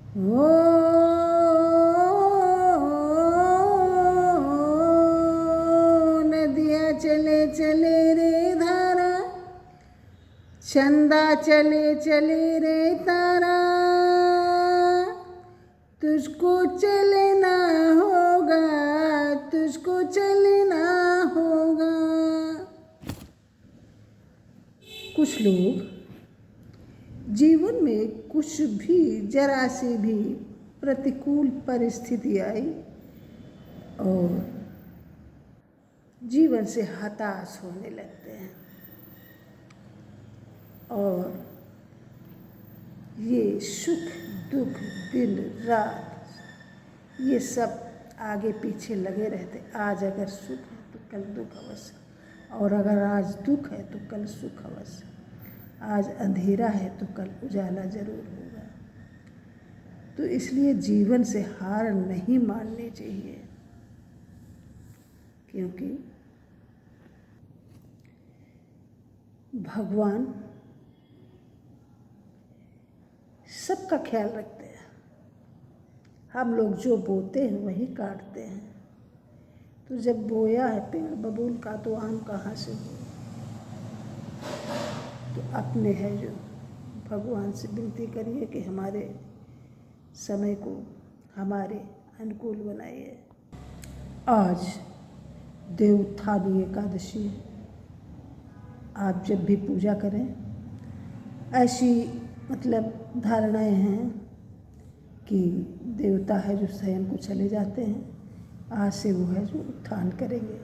ओ नदिया चले चले रे धारा, चंदा चले चले रे तारा, तुझको चलना होगा, तुझको चलना होगा। कुछ लोग जीवन में कुछ भी जरा सी भी प्रतिकूल परिस्थिति आई और जीवन से हताश होने लगते हैं और ये सुख दुख दिन रात ये सब आगे पीछे लगे रहते। आज अगर सुख है तो कल दुख अवश्य, और अगर आज दुख है तो कल सुख अवश्य। आज अंधेरा है तो कल उजाला जरूर होगा। तो इसलिए जीवन से हार नहीं माननी चाहिए, क्योंकि भगवान सबका ख्याल रखते हैं। हम लोग जो बोते हैं वही काटते हैं। तो जब बोया है पेड़ बबूल का तो आम कहाँ से हो। तो अपने है जो भगवान से विनती करिए कि हमारे समय को हमारे अनुकूल बनाइए। आज देवोत्थानी एकादशी है। आप जब भी पूजा करें, ऐसी मतलब धारणाएं हैं कि देवता है जो शयन को चले जाते हैं, आज से वो है जो उत्थान करेंगे।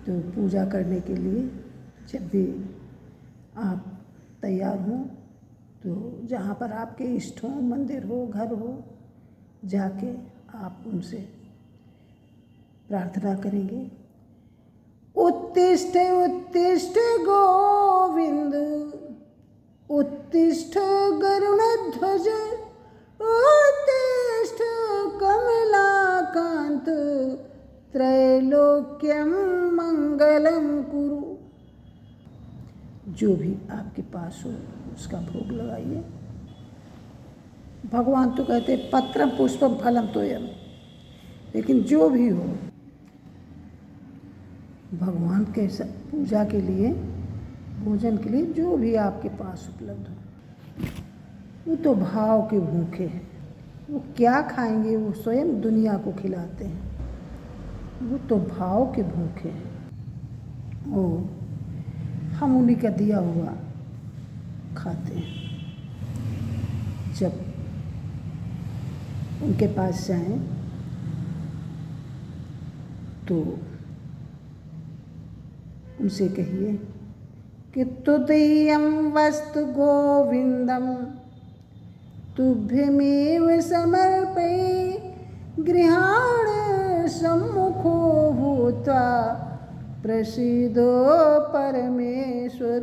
तो पूजा करने के लिए जब भी आप तैयार हों तो जहाँ पर आपके इष्ट हो, मंदिर हो, घर हो, जाके आप उनसे प्रार्थना करेंगे। उत्तिष्ठ उत्तिष्ठ गोविंद, उत्तिष्ठ गरुड़ध्वज, उत्तिष्ठ कमलाकांत, त्रैलोक्यं मंगलम कुरु। जो भी आपके पास हो उसका भोग लगाइए। भगवान तो कहते पत्रम पुष्पम फलम तोयम, लेकिन जो भी हो भगवान के पूजा के लिए, भोजन के लिए जो भी आपके पास उपलब्ध हो। वो तो भाव के भूखे हैं। वो क्या खाएंगे, वो स्वयं दुनिया को खिलाते हैं। वो तो भाव के भूखे हैं। ओ हम उन्हीं का दिया हुआ खाते हैं। जब उनके पास जाएं तो उनसे कहिए कि तुदीयं वस्तु गोविंदम तुभ्यमेव समर्पये, गृहाण सम्मुखो भूत्वा प्रसीदो परमेश्वर।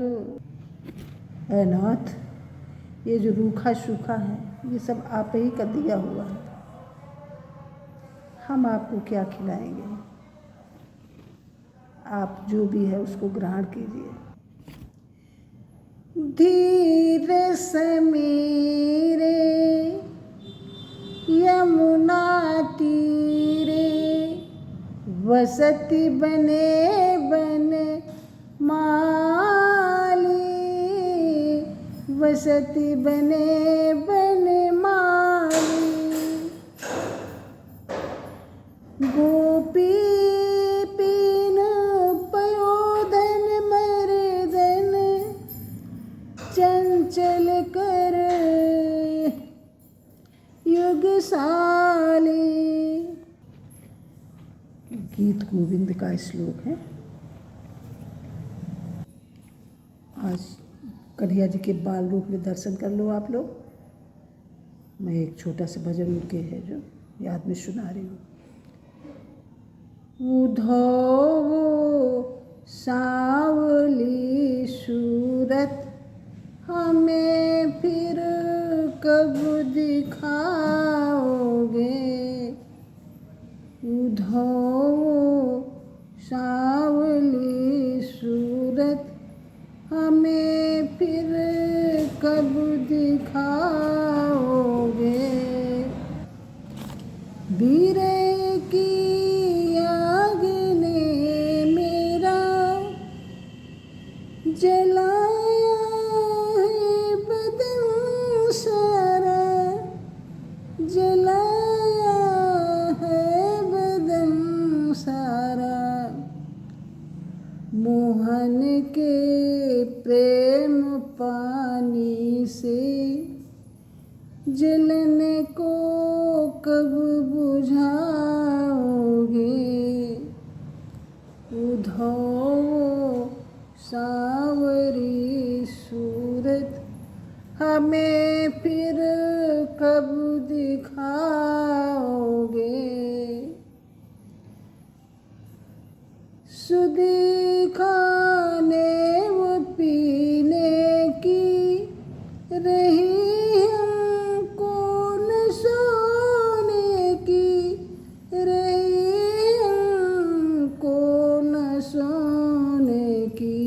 अनाथ, ये जो रूखा सूखा है ये सब आप ही का दिया हुआ है। हम आपको क्या खिलाएंगे। आप जो भी है उसको ग्रहण कीजिए। धीर समीरे यमुना तीरे, वसति बने बन माली, वसति बने बन माली। गोपी पीन पयोधन मर्दन, चंचल कर युगसाली। गीत गोविंद का श्लोक है। आज कन्हैया जी के बाल रूप में दर्शन कर लो आप लोग। मैं एक छोटा सा भजन उनके है जो याद में सुना रही हूँ। उधो सांवली सूरत हमें फिर कब दिखाओगे। उधो सांवली सूरत हमें फिर कब दिखाओगे। जलने को कब बुझाओगे, उधो सांवरी सूरत हमें फिर कब दिखाओगे। सुधी खाने व पीने की रही हमको न सोने की, रही हमको न सोने की,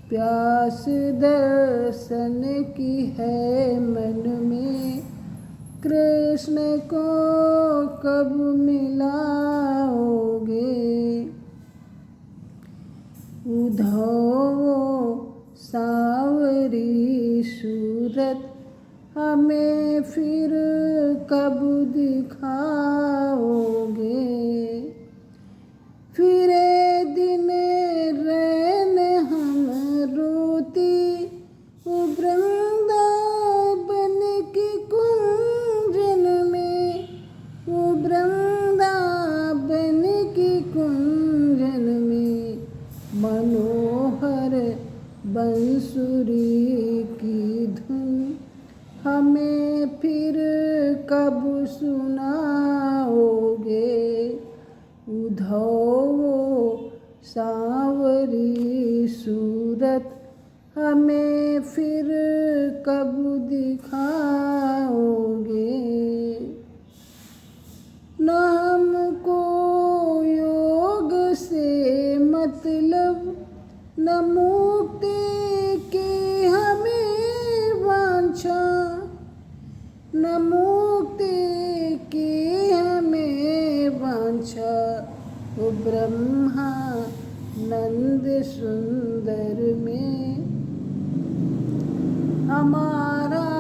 प्यास दर्शन की है मन में, कृष्ण को कब मिलाओगे। उधो सांवरी सूरत हमें फिर कब दिखाओगे। फिरे दिन रैन हम रोती वृंदावन की कुंजन में, वो वृंदावन की कुंजन में, मनोहर बंसुरी की धुन हमें फिर कब सुनाओगे। उधो सांवरी सूरत हमें फिर कब दिखाओगे। न हमको योग से मतलब, न मुक्ति की हमें वांछा, न मुक्ति की हमें वांछा, वो ब्रह्मानंद सुंदर में हमारा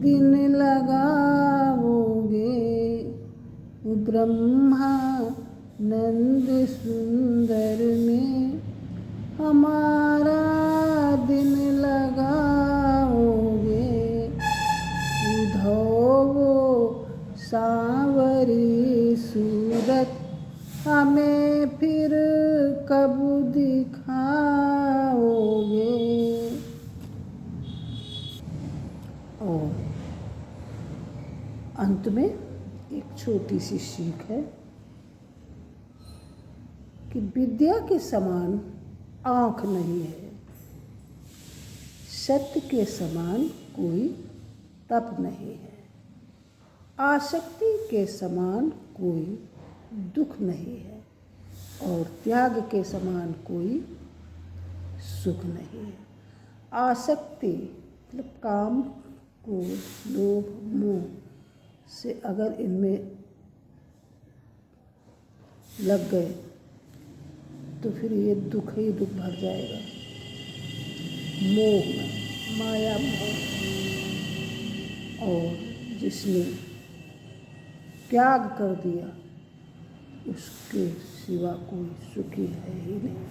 दिन लगाओगे। वो ब्रह्मानंद सुंदर में हमारा दिन लगाओगे। उधो सांवरी सूरत हमें फिर कब दिखाओगे। और अंत में एक छोटी सी सीख है कि विद्या के समान आँख नहीं है, सत्य के समान कोई तप नहीं है, आसक्ति के समान कोई दुख नहीं है, और त्याग के समान कोई सुख नहीं है। आसक्ति मतलब काम, क्रोध, लोभ, मोह से अगर इनमें लग गए तो फिर ये दुख ही दुख भर जाएगा। मोह में, माया मोह। और जिसने त्याग कर दिया उसके सिवा कोई सुखी है ही नहीं।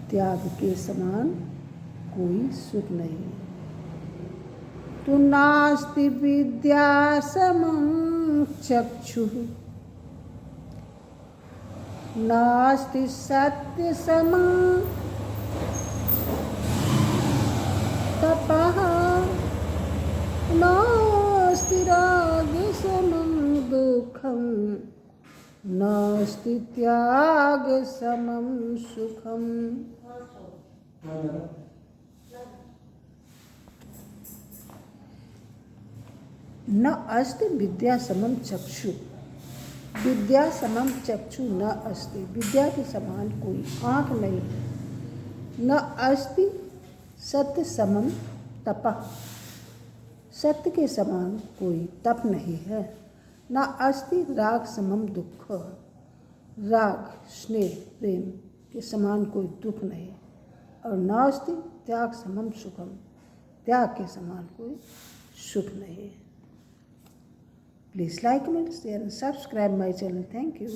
त्याग के समान कोई सुख नहीं है। तो नास्ति विद्या समं चक्षुः, नास्ति सत्य समं तपः, नास्ति राग समं दुःखं, नास्ति त्याग समं सुखम्। न अस्ति विद्या समम चक्षु, विद्या समम चक्षु न अस्ति, विद्या के समान कोई आँख नहीं है। न अस्ति सत्य समम तपः, सत्य के समान कोई तप नहीं है। न अस्ति राग समम दुख, राग स्नेह प्रेम के समान कोई दुख नहीं। और नास्ति त्याग समम सुखम, त्याग के समान कोई सुख नहीं है। Please like, comment, share and subscribe my channel. Thank you.